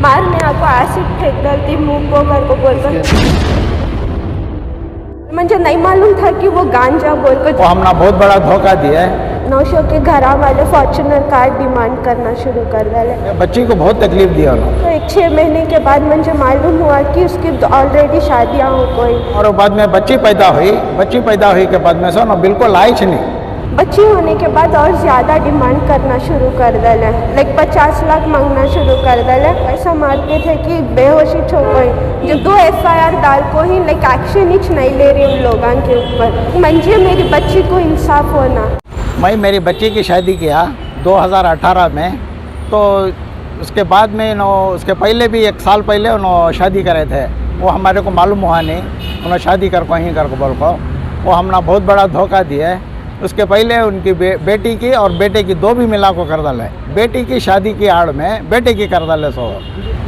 मारने आपको ऍसिड फेंक डालती मुंह को कर को बोलकर। मुझे नहीं मालूम था कि वो गांजा बोलकर। वो हमने बहुत बड़ा धोखा दिया है। नौशो के घर वाले फॉर्च्यूनर कार डिमांड करना शुरू कर डाले। बच्ची को बहुत तकलीफ दिया उन्होंने। तो 6 महीने के बाद मुझे मालूम हुआ कि उसकी ऑलरेडी शादियाँ हो गई और बाद में बच्ची पैदा हुई के बाद में सो ना बिल्कुल आई नहीं। बच्ची होने के बाद और ज़्यादा डिमांड करना शुरू कर डाले, लाइक 50 लाख मांगना शुरू कर डाले। ऐसा मारते थे कि बेहोशी हो गई। जो 2 FIR डाल को ही लाइक एक्शन ही नहीं ले रही उन लोगों के ऊपर। मंजे मेरी बच्ची को इंसाफ होना। मैं मेरी बच्ची की शादी किया 2018 में, तो उसके बाद में उसके पहले भी 1 साल पहले उन्होंने शादी करे थे। वो हमारे को मालूम हुआ नहीं, उन्होंने शादी कर को ही कर को बोल को। वो हमने बहुत बड़ा धोखा दिया है। उसके पहले उनकी बेटी की और बेटे की 2 भी मिला को कर डाले। बेटी की शादी की आड़ में बेटे की कर डाले। सो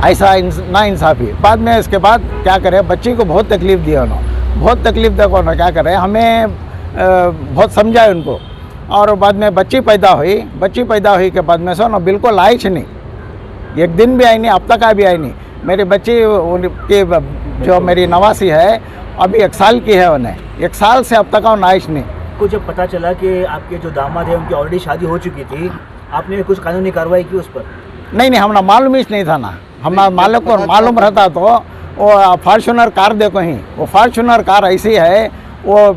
ऐसा ना इंसाफ़ी। बाद में इसके बाद क्या करे, बच्ची को बहुत तकलीफ़ दी उन्होंने, बहुत तकलीफ़ देखो ना क्या करे। हमें बहुत समझाए उनको। और बाद में बच्ची पैदा हुई के बाद में सो ना बिल्कुल आई नहीं, एक दिन भी आई नहीं, अब तक भी आई नहीं। मेरी बच्ची उनकी जो मेरी नवासी है अभी 1 साल की है, उन्हें 1 साल से अब तक आई नहीं। को जब पता चला कि आपके जो दामाद है उनकी ऑलरेडी शादी हो चुकी थी, आपने कुछ कानूनी कार्रवाई की उस पर? नहीं, हमारा मालूम ही नहीं था ना। हमारा मालिक को मालूम रहता तो वो फॉर्च्यूनर कार देखो ही, वो फॉर्च्यूनर कार ऐसी है, वो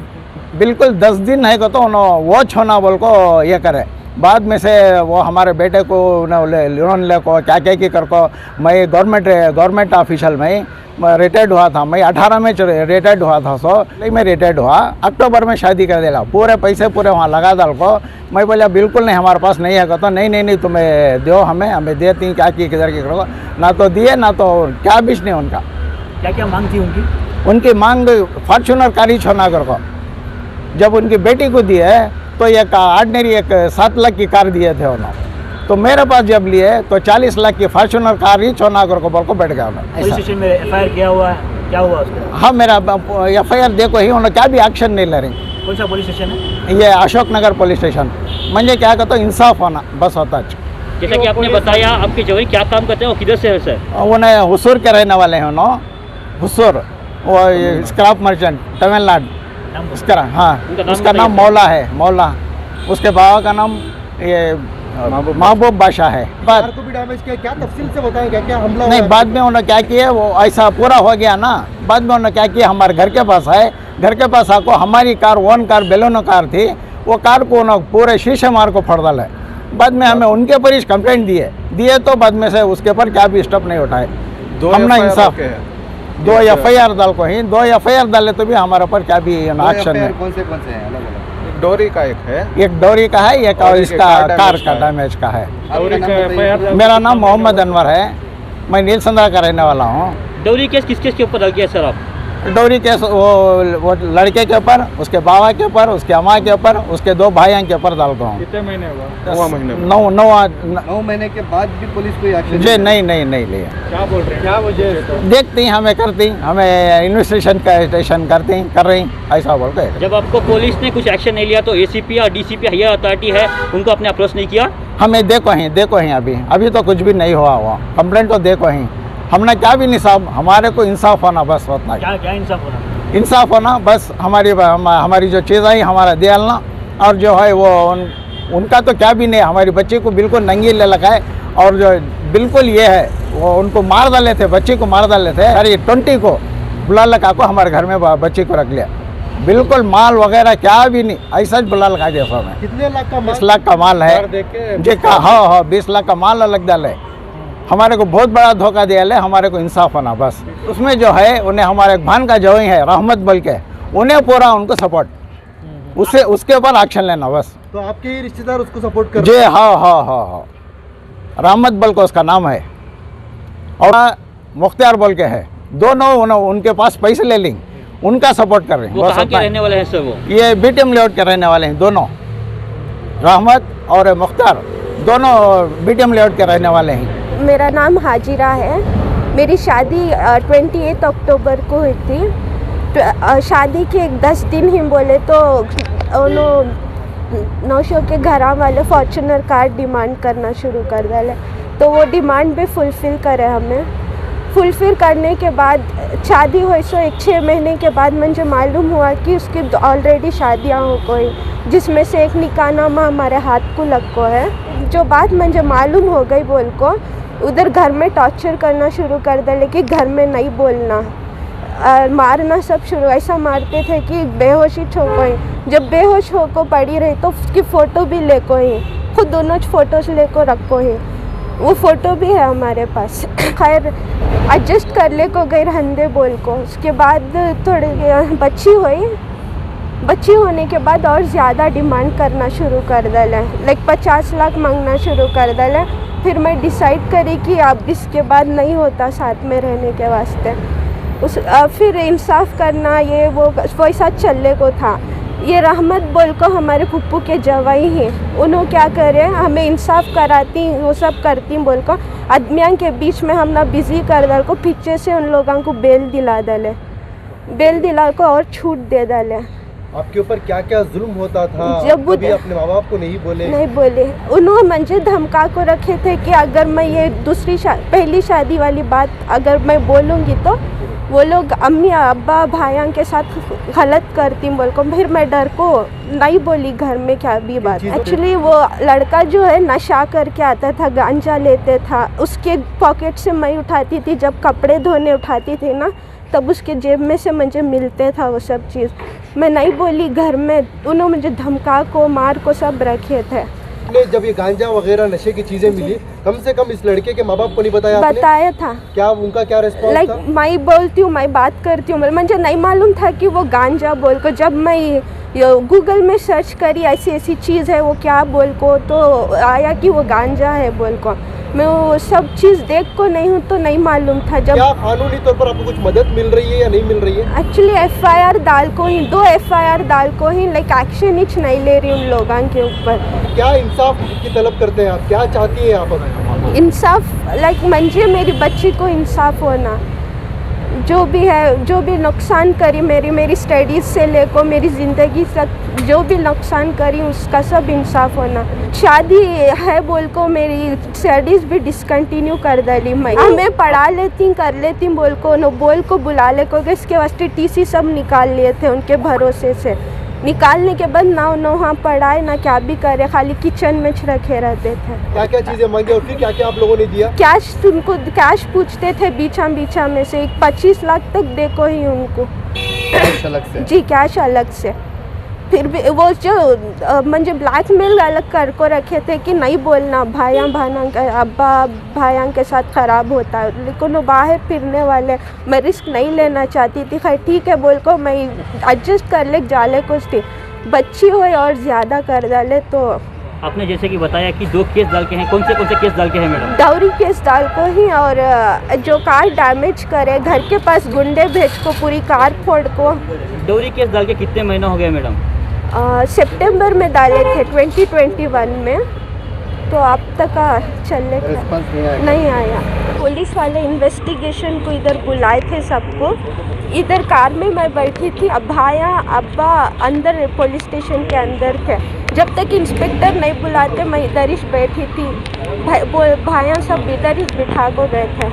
बिल्कुल 10 दिन है तो वो छोना बोल को ये करे। बाद में से वो हमारे बेटे को लोन ले को क्या की कर को। मैं गवर्नमेंट ऑफिशियल में रिटायर्ड हुआ था। मैं 18 में रिटायर्ड हुआ था। सो मैं रिटायर्ड हुआ, अक्टूबर में शादी कर देला। पूरे पैसे पूरे वहाँ लगा डाल को। मैं बोला बिल्कुल नहीं, हमारे पास नहीं है। तो नहीं तुम्हें दो, हमें देती हैं। क्या की किधर की करो, ना तो दिए ना तो क्या बीच नहीं उनका। क्या मांग थी उनकी मांग फॉर्च्यूनर कार ही छोड़ना कर को। जब उनकी बेटी को दिए तो एक ऑर्डिनरी 7 लाख की कार दिए थे उन्होंने। तो मेरे पास जब लिए तो 40 लाख की फॉर्च्यूनर कार ही छोना कर को बोल को बैठ गया उन्होंने। पुलिस स्टेशन में FIR किया हुआ है, क्या हुआ उसका? हाँ, मेरा FIR देखो ही, उन्होंने क्या भी एक्शन नहीं ले रही। कौन सा पुलिस स्टेशन है? ये अशोक नगर पुलिस स्टेशन। मुझे क्या कहता हूँ, इंसाफ होना बस होता है। जैसा कि आपने बताया आपके जवाई क्या काम करते हैं, वो किधर से है सर? उन्हें हुसूर के रहने वाले हैं उन्होंने, हुसूर, वो स्क्रैप मर्चेंट तमिलनाडु। उसका हाँ, उसका नाम मौला है, मौला। उसके बाबा का नाम ये महबूब बादशाह है। कार को भी डैमेज किया, क्या तफसील से बताएंगे, क्या हमला नहीं, बाद में उन्होंने क्या किया, वो ऐसा पूरा हो गया ना। बाद में उन्होंने क्या किया, हमारे घर के पास है, घर के पास आको हमारी car own car Baleno car थी, वो कार को उन्होंने पूरे शीशे मार को फोड़ डाला है। बाद में हमें उनके पर ही कंप्लेंट दिए तो बाद में से उसके पर क्या भी स्टेप नहीं उठाए। हमने इंसाफ 2 FIR डाल को ही, 2 FIR डाले तो भी हमारे ऊपर क्या भी एक्शन है। कौन से हैं अलग अलग? डोरी का एक डोरी का है, एक और इसका कार का डैमेज का है। मेरा नाम मोहम्मद अनवर है, मैं नीलसंद्रा का रहने वाला हूँ। डोरी केस किस केस के ऊपर डाल किया सर आप? डोरी केस वो लड़के के ऊपर, उसके बाबा के ऊपर, उसके अम्मा के ऊपर, उसके 2 भाइयों के ऊपर डाल हूँ। कितने महीने हुआ? 9 महीने के बाद भी पुलिस कोई एक्शन? जी नहीं लिया। क्या बोल रहे हैं, क्या वजह? देखती हमें करती, हमें इन्वेस्टिगेशन कर रही ऐसा बोलते हैं। जब आपको पुलिस ने कुछ एक्शन नहीं लिया तो ACP या DCP हायर अथॉरिटी है, उनको आपने अप्रोच नहीं किया? हमें देखो ही अभी तो कुछ भी नहीं हुआ कंप्लेंट तो देखो ही। हमने क्या भी नहीं साहब, हमारे को इंसाफ होना बस उतना। क्या इंसाफ होना? इंसाफ होना बस, हमारी जो चीज़ आई हमारा दियालना। और जो है वो उनका तो क्या भी नहीं, हमारी बच्ची को बिल्कुल नंगी ले लगा है। और जो बिल्कुल ये है, वो उनको मार डाले थे, बच्ची को मार डाले थे। अरे 20 को बुला लगा को हमारे घर में बच्ची को रख लिया। बिल्कुल माल वगैरह क्या भी नहीं, ऐसा ही बुला लगा दिया सब। कितने लाख का? 20 लाख का माल है जी का। हाँ 20 लाख का माल अलग डाले। हमारे को बहुत बड़ा धोखा दिया ले, हमारे को इंसाफ होना बस। उसमें जो है उन्हें हमारे भान का जवाई है रहमत बोल के, उन्हें पूरा उनको सपोर्ट, उसके ऊपर एक्शन लेना बस। तो आपके ही रिश्तेदार उसको सपोर्ट कर? जी हाँ, रहमत बोल को उसका नाम है, और मुख्तियार बोल के है। दोनों उनके पास पैसे ले लेंगे, उनका सपोर्ट कर रहे हैं। वो कहाँ के रहने वाले हैं सर? वो ये BTM लेआउट के रहने वाले हैं दोनों, रहमत और मुख्तार दोनों BTM लेआउट के रहने वाले हैं। मेरा नाम हाजिरा है। मेरी शादी 28 अक्टूबर को हुई थी। शादी के 10 दिन ही बोले तो नौशो के घर वाले फॉर्च्यूनर कार डिमांड करना शुरू कर डाले। तो वो डिमांड भी फुलफ़िल करे हमें। फुलफ़िल करने के बाद शादी हुई सो 1-6 महीने के बाद मुझे मालूम हुआ कि उसकी ऑलरेडी शादियाँ हो गई, जिसमें से एक निकाहनामा हमारे हाथ को लग को है। जो बात मुझे मालूम हो गई बोल को उधर घर में टॉर्चर करना शुरू कर दे, लेकिन घर में नहीं बोलना, मारना सब शुरू। ऐसा मारते थे कि बेहोशी हो गई। जब बेहोश हो को पड़ी रही तो उसकी फ़ोटो भी ले को ही, खुद दोनों फ़ोटोज़ ले को रखो ही, वो फ़ोटो भी है हमारे पास। खैर एडजस्ट कर ले को गई हंदे बोल को। उसके बाद थोड़ी बच्ची हुई, बच्ची होने के बाद और ज़्यादा डिमांड करना शुरू कर दिला, लाइक 50 लाख मांगना शुरू कर दिला। फिर मैं डिसाइड करी कि अब इसके बाद नहीं होता साथ में रहने के वास्ते। फिर इंसाफ करना ये वो वैसा चलने को था। ये रहमत बोल को हमारे फुप्पू के जवाई हैं, उन्होंने क्या करे हमें इंसाफ कराती वो सब करती बोल को आदमियों के बीच में हम ना बिज़ी कर दल को पीछे से उन लोगों को बेल दिला दले, बेल दिला को और छूट दे दले। आपके ऊपर क्या क्या जुल्म होता था? जब वो कभी अपने माँ बाप को नहीं बोले? नहीं बोले। उन्होंने मुझे धमका को रखे थे कि अगर मैं ये पहली शादी वाली बात अगर मैं बोलूँगी तो वो लोग अम्मी अब्बा भाइयों के साथ गलत करती बोल को। फिर मैं डर को नहीं बोली घर में क्या भी बात। एक्चुअली वो लड़का जो है नशा करके आता था, गांजा लेते था, उसके पॉकेट से मैं उठाती थी, जब कपड़े धोने उठाती थी ना तब उसके जेब में से मुझे मिलते था वो सब चीज़। मैं नहीं बोली घर में, उन्होंने मुझे धमका को मार को सब रखे थे। जब ये गांजा वगैरह नशे की चीजें मिली, कम से कम इस लड़के के माँ बाप को नहीं बताया आपने? बताया था। क्या उनका क्या रिस्पॉन्स था? मैं बोलती हूँ, मैं बात करती हूँ, मुझे नहीं मालूम था कि वो गांजा बोल को। जब मैं गूगल में सर्च करी ऐसी ऐसी चीज़ है वो क्या बोल को, तो आया कि वो गांजा है बोल को। मैं वो सब चीज़ देख को नहीं हूँ तो नहीं मालूम था। जब क्या कानूनी तौर पर आपको कुछ मदद मिल रही है या नहीं मिल रही है? एक्चुअली FIR डाल को ही, 2 FIR डाल को ही, लाइक एक्शन ही नहीं ले रही उन लोगों के ऊपर। क्या इंसाफ की तलब करते हैं आप? क्या चाहती हैं आप? इंसाफ लाइक मुझे मेरी बच्ची को इंसाफ होना, जो भी है, जो भी नुकसान करी मेरी स्टडीज़ से लेकर मेरी ज़िंदगी तक जो भी नुकसान करी उसका सब इंसाफ होना। शादी है बोल को मेरी स्टडीज़ भी डिसकंटिन्यू कर डाली। मैं हमें पढ़ा लेती कर लेती बोल को नो बोल को बुला ले को इसके वास्ते TC सब निकाल लिए थे उनके भरोसे से। निकालने के बाद ना हाँ पढ़ाए ना क्या भी करे, खाली किचन में रखे रहते थे। क्या क्या चीज़ें मांगी और फिर क्या क्या आप लोगों ने दिया? कैश, तुमको कैश पूछते थे बीचा में से 25 लाख तक देखो ही उनको कैश अलग से? जी कैश अलग से। फिर भी वो जो मुझे ब्लैकमेल अलग कर को रखे थे कि नहीं बोलना भाइयाँ अब्बा भाइयों के साथ ख़राब होता है, लेकिन वो बाहर फिरने वाले, मैं रिस्क नहीं लेना चाहती थी। खैर ठीक है बोल को मैं एडजस्ट कर ले जाले कुछ थी, बच्ची हो और ज़्यादा कर डाले। तो आपने जैसे कि बताया कि 2 केस डाल के हैं, कौन से केस डाल के हैं मैडम? डाउरी केस डाल को ही, और जो कार डैमेज करे, घर के पास गुंडे भेज को पूरी कार फोड़ को। डाउरी केस डाल के कितने महीना हो गए मैडम? सितंबर में डाले थे 2021 में, तो अब तक चलने का नहीं आया। पुलिस वाले इन्वेस्टिगेशन को इधर बुलाए थे सबको। इधर कार में मैं बैठी थी, अब भाया अब्बा अंदर पुलिस स्टेशन के अंदर थे। जब तक इंस्पेक्टर नहीं बुलाते मैं इधर ही बैठी थी। भाइयाँ सब इधर ही बिठा को गए थे।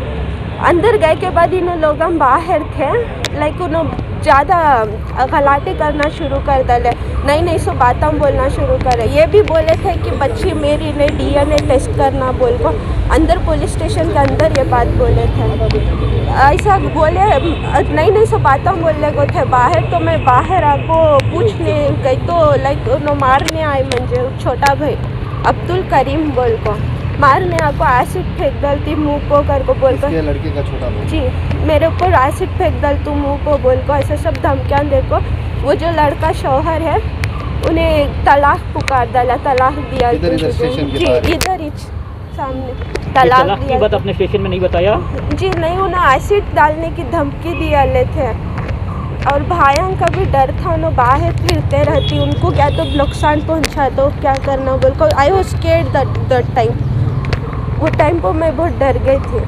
अंदर गए के बाद इन लोग हम बाहर थे, लाइक उन्होंने ज़्यादा गलाटे करना शुरू कर डाले, नहीं सो बातें बोलना शुरू करे। ये भी बोले थे कि बच्ची मेरी ने DNA टेस्ट करना बोल को। अंदर पुलिस स्टेशन के अंदर ये बात बोले थे, ऐसा बोले नहीं सो बातें बोलने को थे। बाहर तो मैं बाहर आपको पूछने गई तो लाइक उन्होंने मारने आए मुझे, छोटा भाई अब्दुल करीम बोल को मारने आपको एसिड फेंक डालती मुँह को कर को बोल कर। लड़के का छोटा भाई जी मेरे ऊपर एसिड फेंक डाल तू मुँह को बोल को, ऐसे सब धमकियाँ देखो। वो जो लड़का शौहर है उन्हें तलाक पुकार डाला, तलाक दिया। इधर स्टेशन के जी बाहर? इधर ही सामने तलाक तलाक की बात अपने स्टेशन में नहीं बताया? जी नहीं, उन्हें एसिड डालने की धमकी दिया ले थे। और भाइयों का भी डर था, उन्होंने बाहर फिरते रहती, उनको क्या तो नुकसान पहुंचा दो क्या करना बोल को। I was scared that time, वो टाइम पर मैं बहुत डर गई थी।